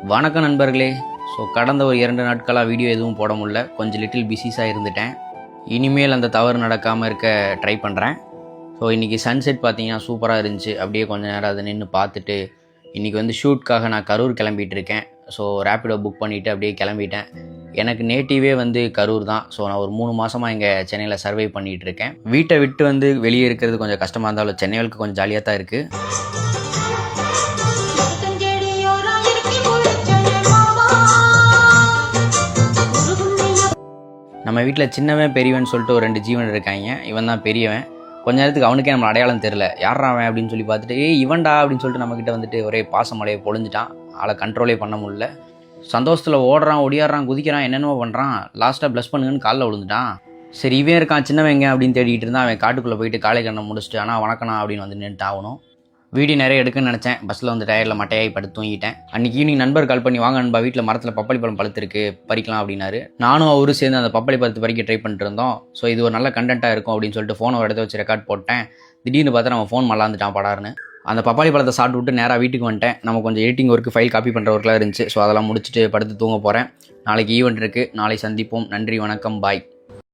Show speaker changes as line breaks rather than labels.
வணக்கம் நண்பர்களே. கடந்த ஒரு 2 நாட்களாக வீடியோ எதுவும் போட முடியல. கொஞ்சம் லிட்டில் பிஸிஸாக இருந்துட்டேன். இனிமேல் அந்த தவறு நடக்காமல் இருக்க ட்ரை பண்ணுறேன். இன்றைக்கி சன்செட் பார்த்தீங்கன்னா சூப்பராக இருந்துச்சு. அப்படியே கொஞ்சம் நேரம் அதை நின்று பார்த்துட்டு இன்றைக்கி ஷூட்காக நான் கரூர் கிளம்பிட்டு இருக்கேன். ரேப்பிடோ புக் பண்ணிவிட்டு அப்படியே கிளம்பிட்டேன். எனக்கு நேட்டிவே கரூர் தான். நான் ஒரு 3 மாதமாக இங்கே சென்னையில் சர்வை பண்ணிகிட்டு இருக்கேன். வீட்டை விட்டு வெளியே இருக்கிறது கொஞ்சம் கஷ்டமாக இருந்தாலும் சென்னைகளுக்கு கொஞ்சம் ஜாலியாக தான் இருக்குது. நம்ம வீட்டில் சின்னவன் பெரியவன் சொல்லிட்டு ஒரு 2 ஜீவன் இருக்காங்க. இவன் தான் பெரியவன். கொஞ்ச நேரத்துக்கு அவனுக்கே நம்ம அடையாளம் தெரில, யாரா அவன் அப்படின்னு சொல்லி பார்த்துட்டு இவன்டா அப்படின்னு சொல்லிட்டு நம்மக்கிட்ட ஒரே பாசமலையை பொழிஞ்சிட்டான். ஆளை கண்ட்ரோலே பண்ண முடியல. சந்தோஷத்தில் ஓடுறான், ஒடியாடுறான், குதிக்கிறான், என்னென்னவோ பண்ணுறான். லாஸ்ட்டாக ப்ளஸ் பண்ணுங்கன்னு காலில் விழுந்துட்டான். சரி இவன் இருக்கான் சின்னவங்க அப்படின்னு தேடிட்டு இருந்தான். அவன் காட்டுக்குள்ளே போயிட்டு காலை கண்ணை முடிச்சுட்டு ஆனால் வணக்கண்ணா அப்படின்னு நின்றுட்டு ஆகணும். வீடியோ நிறைய எடுக்குன்னு நினச்சேன். பஸ்ஸில் டயரில் மட்டையாகி படுத்து தூங்கிட்டேன். அன்றைக்கி ஈவினிங் நண்பர் கால் பண்ணி வாங்க நண்பா, வீட்டில் மரத்தில் பப்பாளி பழம் பழுத்திருக்கு, பறிக்கலாம் அப்படின்னாரு. நானும் அவரும் சேர்ந்து அந்த பப்பாளி பழத்தை பறிக்க ட்ரை பண்ணிட்டு இருந்தோம். இது ஒரு நல்ல கண்டென்ட்டாக இருக்கும் அப்படின்னு சொல்லிட்டு ஃபோனை ஒரு இடத்த வச்சு ரெக்கார்ட் போட்டேன். திடீர்னு பார்த்தா நம்ம ஃபோன் மல்லாந்துட்டான் படாருன்னு. அந்த பப்பாளி பழத்தை சாப்பிட்டு விட்டு நேராக வீட்டுக்கு வந்துட்டேன். நம்ம கொஞ்சம் எடிட்டிங் ஒர்க்கு, ஃபைல் காப்பி பண்ணுற ஒர்க்கெலாம் இருந்துச்சு. அதெல்லாம் முடிச்சுட்டு படுத்து தூங்க போகிறேன். நாளைக்கு ஈவெண்ட் இருக்குது. நாளை சந்திப்போம். நன்றி, வணக்கம், பாய்.